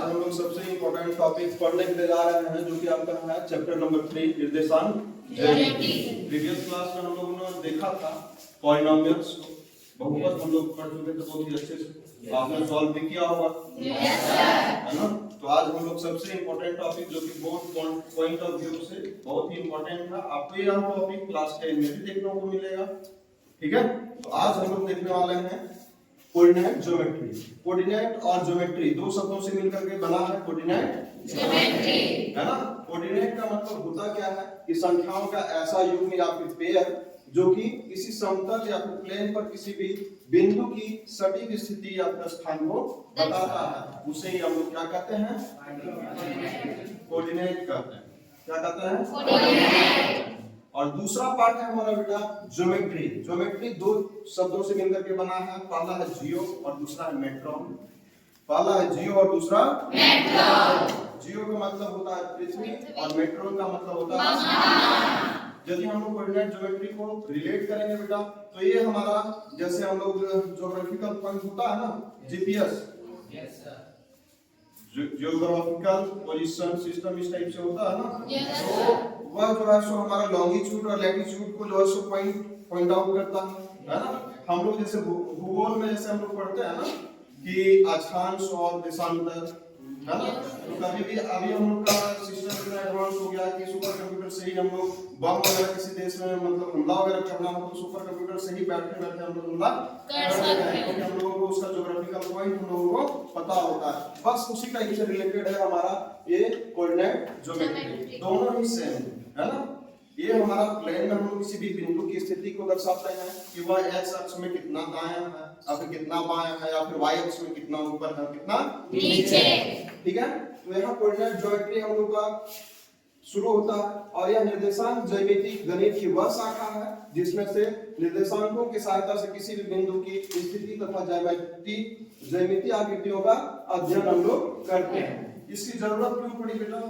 हम लोग सबसे इम्पोर्टेंट टॉपिक पढ़ने के लिए जा रहे हैं जो कि आपका है चैप्टर नंबर 3 निर्देशांक ज्यामिति। प्रीवियस क्लास में हम लोगों ने देखा था पॉलिनोमियल्स को, बहुपद हम लोग पढ़ चुके थे बहुत ही अच्छे से, आपने सॉल्व भी किया होगा, है ना। तो आज हम लोग सबसे इम्पोर्टेंट टॉपिक जो कि बहुत पॉइंट ऑफ व्यू से बहुत ही इम्पोर्टेंट था, आपको यह टॉपिक क्लास 10 में भी देखने को मिलेगा, ठीक है। तो आज हम लोग देखने वाले हैं कोऑर्डिनेट ज्योमेट्री। कोऑर्डिनेट और ज्योमेट्री दो शब्दों से मिलकर के बना है कोऑर्डिनेट ज्योमेट्री, है ना। कोऑर्डिनेट का मतलब होता क्या है कि संख्याओं का ऐसा युग्म या फिर पेयर जो कि किसी समतल या फिर प्लेन पर किसी भी बिंदु की सटीक स्थिति या फिर स्थान को बताता है, उसे ही हम लोग क्या कहते हैं, कोऑर्डिनेट कहते हैं। क्या कहते हैं, कोऑर्डिनेट। और दूसरा पार्ट है हमारा बेटा ज्योमेट्री। ज्योमेट्री दो शब्दों से मिलकर के बना है, पहला है जियो और दूसरा है मेट्रॉन। पहला है जियो और दूसरा मेट्रॉन। जियो का मतलब होता है पृथ्वी और मेट्रॉन का मतलब होता है। यदि हम लोग कोऑर्डिनेट ज्योमेट्री को रिलेट करेंगे बेटा तो ये हमारा जैसे हम लोग ज्योग्राफिकल पॉइंट होता है ना, GPS, yes sir, geographical position system इस टाइप से होता है ना, yes, तो वह जो है सो हमारा लॉन्गिट्यूड और लैटिट्यूड को जो है सो पॉइंट आउट करता है ना। हम लोग जैसे भूगोल में जैसे हम लोग पढ़ते हैं ना कि अक्षांश और देशांतर, है ना। तो कभी भी अभी हम लोग का सिस्टम इतना एडवांस हो गया कि सुपर कंप्यूटर से ही हम लोग बम वगैरह किसी देश में मतलब हमला वगैरह करना हो तो सुपर कंप्यूटर से ही बैठे बैठे हम लोग हमला कर सकते हैं, क्योंकि हम लोगों को उसका ज्योग्राफिकल पॉइंट हम लोगों को पता होता है। बस उसी टाइप से रिलेटेड है हमारा ये कोऑर्डिनेट ज्योमेट्री, दोनों ही सेम है ना। ये हमारा प्लेन में हम लोग किसी भी बिंदु की स्थिति को दर्शाते हैं कि वह x अक्ष में कितना दायां है या फिर कितना बायां है या फिर y अक्ष में कितना ऊपर है कितना नीचे, ठीक है। तो यहाँ कोऑर्डिनेट ज्योमेट्री हम लोग का शुरू होता है और यह निर्देशांक ज्यामिति गणित की वह शाखा है जिसमें से निर्देशांकों की सहायता से किसी भी बिंदु की स्थिति तथा ज्यामिति आकृतियों का अध्ययन हम लोग करते हैं। इसकी जरूरत क्यों पड़ी बेटा,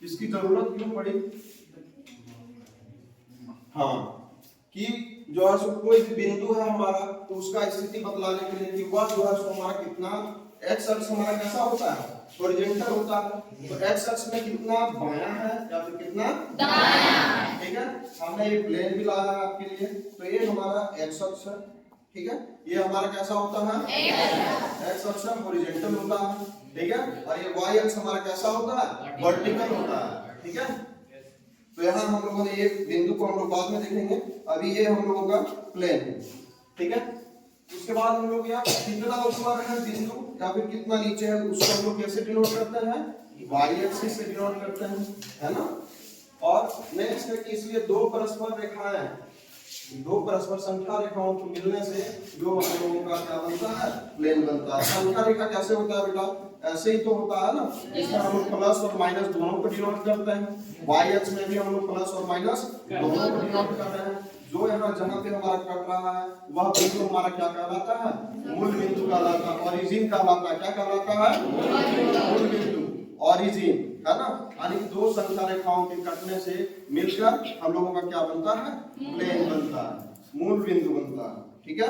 इसकी जरूरत क्यों पड़ी, हाँ, कि जो है सो कोई भी बिंदु है हमारा तो उसका स्थिति बतलाने के लिए कि वह जो है सो हमारा कितना x अक्ष हमारा कैसा होता है, हॉरिजॉन्टल होता है, तो x अक्ष में कितना बायां है या फिर कितना दायां है, ठीक है। हमने ये प्लेन भी लाया है आपके लिए, तो ये हमारा x अक्ष है, ठीक है। ये हमारा कैसा होता है, x अक्ष हॉरिजॉन्टल होता है, ठीक है। और ये y अक्ष हमारा कैसा होता है, वर्टिकल होता है, ठीक है। तो यहाँ हम लोगों ने ये बिंदु को हम लोग बाद में देखेंगे, अभी ये हम लोगों का प्लेन है, ठीक है। उसके बाद हम लोग यहाँ कितना ऊपर है बिंदु या फिर कितना नीचे है उसको हम लोग कैसे डिनोट करते हैं, y एक्सिस से डिनोट करते हैं, है ना। और नेक्स्ट है कि इसलिए दो परस्पर रेखाएं, दो परस्पर संख्या रेखाओं को मिलने से जो हम लोगों का क्या बनता है, प्लेन बनता है। संख्या रेखा कैसे होता है बेटा, ऐसे ही तो होता है ना, इसमें हम लोग प्लस और माइनस दोनों को डिनोट करते हैं, y अक्ष में भी हम लोग प्लस और माइनस दोनों को डिनोट कर रहे हैं। जो यहाँ जहाँ पे हमारा कट रहा है वह बिंदु हमारा क्या कहलाता है, मूल बिंदु कहलाता है, ओरिजिन कहलाता है। क्या कहलाता है, मूल बिंदु, ओरिजिन, है ना। यानी दो संख्या रेखाओं के कटने से मिलकर हम लोगों का क्या बनता है, प्लेन बनता है, मूल बिंदु बनता है, ठीक है।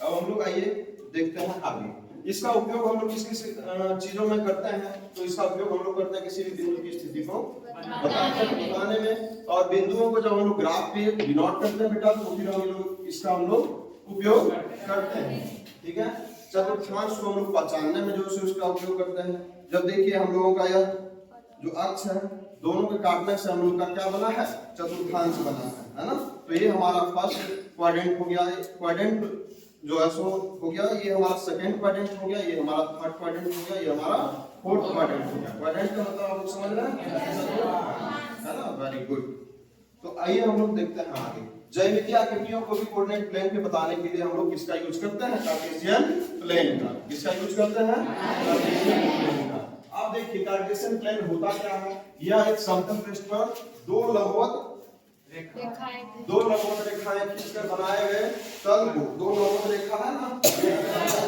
अब हम लोग आइए देखते हैं आगे। इसका उपयोग हम लोग किस किस चीजों में करते हैं, तो इसका उपयोग हम लोग करते हैं किसी भी बिंदु की स्थिति को बताने में, और बिंदुओं को जब हम लोग ग्राफ पे डिनोट करते हैं बेटा तो फिर हम लोग इसका हम लोग उपयोग करते हैं, ठीक है। चतुर्थांश को हम लोग पहचानने में जो है उसका उपयोग करते हैं। जब देखिए हम लोगों का यह जो अक्ष है दोनों के काटने से हम लोग का क्या बना है, चतुर्थांश बना है ना। तो ये हमारा फर्स्ट क्वाड्रेंट हो गया, क्वाड्रेंट जो है सो हो गया, ये हमारा सेकंड क्वाड्रेंट हो गया, ये हमारा थर्ड क्वाड्रेंट हो गया, ये हमारा फोर्थ क्वाड्रेंट हो गया। क्वाड्रेंट का मतलब आप लोग समझ रहे हैं, है ना, वेरी गुड। तो आइए हम लोग देखते हैं आगे। ज्यामितीय आकृतियों को भी कोऑर्डिनेट प्लेन पे बताने के लिए हम लोग किसका यूज करते हैं, कार्टेशियन प्लेन का। किसका यूज करते हैं, कार्टेशियन प्लेन का। आप देखिए कार्टेशियन प्लेन होता क्या है, यह एक समतल पृष्ठ पर दो लंबवत रेखाएं खींचकर बनाए गए तल को, दो लंबवत रेखा है ना,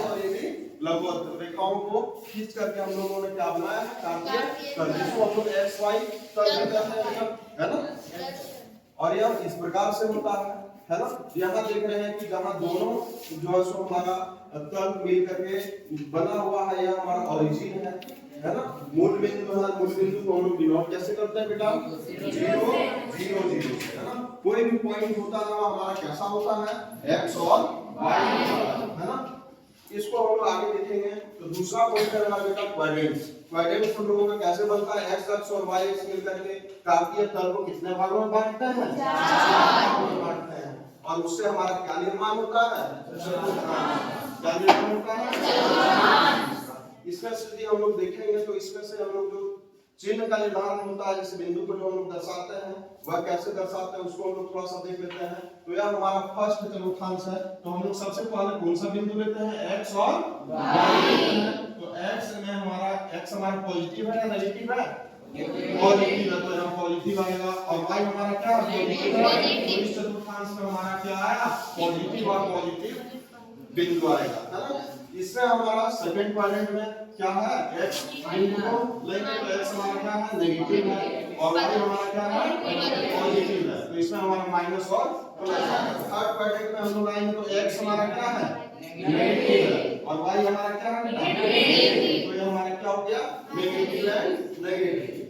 और ये भी लंबवत रेखाओं को खींच करके हम लोगों ने क्या बनाया है, कार्टेशियन, जिसको हम लोग xy तल कहते हैं, है ना। और यह इस प्रकार से होता है, है ना। यहाँ देख रहे हैं कि जहाँ दोनों जो है सो हमारा तल मिल करके बना हुआ है, यह हमारा ओरिजिन है ना। मूल बिंदु है, मूल बिंदु को हम लोग डिनोट कैसे करते हैं बेटा, 0 0 0 है ना। कोई भी पॉइंट होता है हमारा कैसा होता है, x और y है ना। इसको हम लोग आगे देखेंगे। तो दूसरा पॉइंट है हमारा बेटा क्वाड्रेंट्स। क्वाड्रेंट्स हम लोगों का कैसे बनता है, x अक्ष और y अक्ष मिलकर के काल्पनिक तल को कितने भागों में बांटते हैं, 4 भागों में बांटते हैं। और उससे हमारा क्या निर्माण होता है, क्या निर्माण होता है। इसमें से यदि हम लोग देखेंगे तो इसमें से हम लोग जो चिन्ह का निर्धारण होता है, जैसे बिंदु को जो हम लोग दर्शाते हैं वह कैसे दर्शाते हैं उसको हम लोग थोड़ा सा देख लेते हैं। तो यह हमारा फर्स्ट चतुर्थांश है। तो हम लोग सबसे पहले कौन सा बिंदु लेते हैं, x और y। तो x में हमारा x हमारा पॉजिटिव है या नेगेटिव है, पॉजिटिव है, तो यहाँ पॉजिटिव आएगा। और y हमारा क्या है, पॉजिटिव है। तो इस चतुर्थांश में हमारा क्या आया, पॉजिटिव और पॉजिटिव बिंदु आएगा, है ना। इसमें हमारा सेकंड क्वाड्रेंट में क्या है, x बिंदु को लेंगे तो x हमारा क्या है, नेगेटिव है, और y हमारा क्या है, पॉजिटिव है। तो इसमें हमारा माइनस और प्लस है। थर्ड क्वाड्रेंट में हम लोग आएंगे तो x हमारा क्या है, नेगेटिव है, और y हमारा क्या है, नेगेटिव। तो ये हमारा क्या हो गया, नेगेटिव एंड नेगेटिव।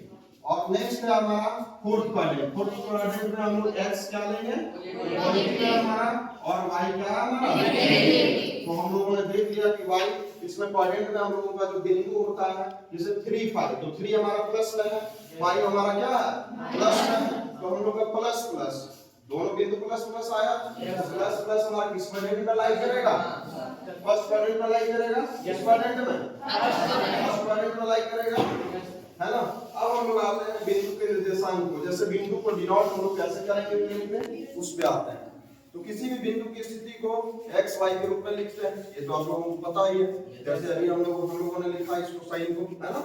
और नेक्स्ट है हमारा फोर्थ क्वाड्रेंट। फोर्थ क्वाड्रेंट में हम लोग x क्या लेंगे, पॉजिटिव है हमारा, और y क्या है हमारा, नेगेटिव। तो हम लोगों ने देख लिया कि y इसमें क्वाड्रेंट में हम लोगों का जो बिंदु होता है जैसे 3 5, तो 3 हमारा प्लस में है, 5 हमारा क्या है, प्लस में है। तो हम लोग का प्लस प्लस दोनों बिंदु प्लस प्लस आया, प्लस प्लस हमारा किस क्वाड्रेंट में लाई करेगा, फर्स्ट क्वाड्रेंट में लाई करेगा, किस क्वाड्रेंट में, फर्स्ट क्वाड्रेंट में लाई करेगा, है ना। अब हम लोग आते हैं बिंदु के निर्देशांक को। जैसे बिंदु को डिनोट हम लोग कैसे करेंगे, उस पे आते हैं। तो किसी भी बिंदु की स्थिति को x y के रूप में लिखते हैं, ये तो आप लोगों को पता ही है। जैसे अभी हम लोगों ने लिखा इसको साइन को, है ना।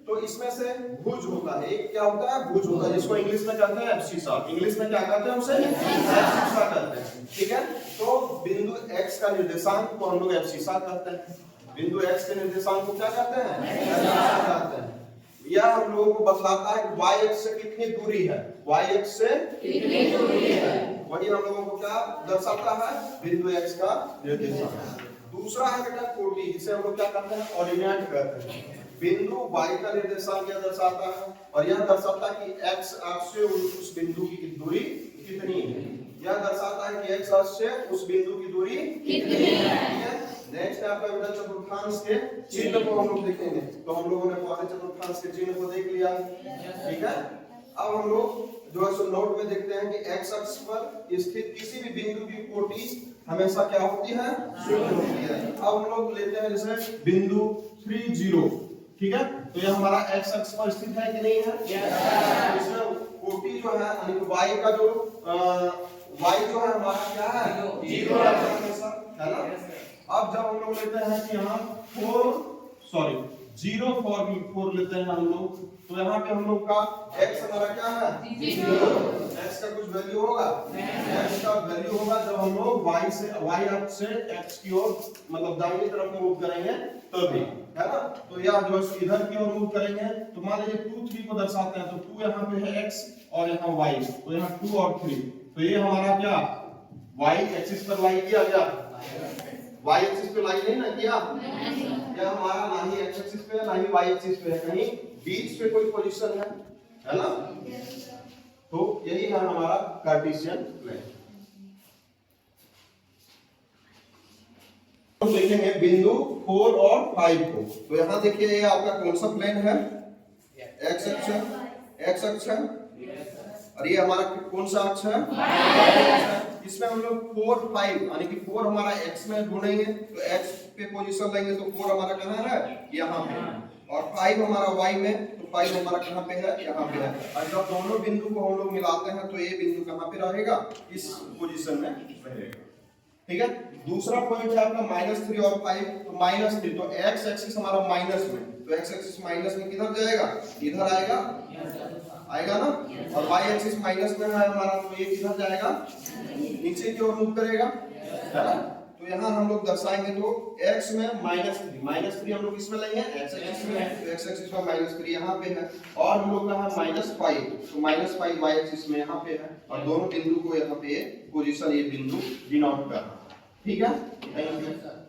तो इसमें से भुज होता है, एक क्या होता है, भुज होता है, जिसको इंग्लिश में कहते हैं एब्सिसा। इंग्लिश में क्या कहते हैं उसे, एब्सिसा कहते हैं, ठीक है। तो बिंदु x का निर्देशांक को हम लोग एब्सिसा कहते हैं। बिंदु x के निर्देशांक को क्या कहते हैं, एब्सिसा कहते हैं। यह हम लोगों को बतलाता है कि y अक्ष से कितनी दूरी है, y अक्ष से कितनी दूरी है, वही हम लोगों को क्या दर्शाता है, बिंदु x का निर्देशांक। दूसरा है बेटा कोटि, जिसे हम लोग क्या कहते हैं, ऑर्डिनेट कहते हैं। बिंदु y का निर्देशांक यह दर्शाता है, और यह दर्शाता है कि x अक्ष से उस बिंदु की दूरी कितनी है। यह दर्शाता है कि x अक्ष से उस बिंदु की दूरी कितनी है। नेक्स्ट आपका बेटा चतुर्थांश के चिन्ह को हम लोग देखेंगे। तो हम लोगों ने पहले चतुर्थांश के चिन्ह को देख लिया, ठीक है। अब हम लोग जो है सो नोट में देखते हैं कि x अक्ष पर स्थित किसी भी बिंदु की कोटि हमेशा क्या होती है, शून्य होती है। अब हम लोग लेते हैं जैसे बिंदु 3 0, ठीक है। तो यह हमारा x अक्ष पर स्थित है कि नहीं है, इसमें कोटि जो है यानी कि y का जो y जो है हमारा क्या है, 0 है ना। अब जब हम लोग लेते हैं कि यहाँ 0 4 लेते हैं हम लोग, तो यहाँ पे हम लोग का x हमारा क्या है, 0। x का कुछ वैल्यू होगा, x का वैल्यू होगा जब हम लोग y अक्ष से x की ओर मतलब दाहिनी तरफ मूव करेंगे तभी, है ना। तो यह जो इधर की ओर मूव करेंगे तो मान लीजिए 2 3 को दर्शाते हैं, तो 2 यहाँ पे है x और यहाँ y, तो यहाँ 2 और 3, तो ये हमारा क्या y एक्सिस पर लाई किया गया, y एक्सिस पे लाई नहीं ना किया, यह हमारा ना ही x एक्सिस पे है ना ही y एक्सिस पे है, कहीं बीच पे कोई पोजीशन है ना। तो यही है हमारा कार्टेशियन प्लेन। हम देखेंगे बिंदु 4 और 5 को। तो यहाँ देखिए ये आपका कौन सा प्लेन है, x अक्ष है, और ये हमारा कौन सा अक्ष है, इसमें हम लोग 4 5 यानी कि 4 हमारा x में ढूंढेंगे, तो x पे पोजीशन लेंगे तो 4 हमारा कहाँ है, यहाँ पे, और 5 हमारा y में, तो 5 हमारा कहाँ पे है, यहाँ पे है। और जब दोनों बिंदु को हम लोग मिलाते हैं तो ये बिंदु कहाँ पे रहेगा, इस पोजीशन में रहेगा, ठीक है। दूसरा पॉइंट है आपका -3 और 5, तो -3, तो x एक्सिस हमारा माइनस में, तो x एक्सिस माइनस में किधर जाएगा, इधर आएगा ना, और y एक्सिस माइनस में है हमारा, तो ये किधर जाएगा, नीचे की ओर मूव करेगा, है ना। तो यहाँ हम लोग दर्शाएंगे तो x में -3 हम लोग किसमें लेंगे x एक्सिस में, तो x एक्सिस में -3 यहाँ पे है और हम लोग का है -5, तो -5 y एक्सिस में यहाँ पे है और दोनों बिंदु को यहाँ पे पोजीशन ये बिंदु डिनोट कर रहा है। ठीक है, थैंक यू।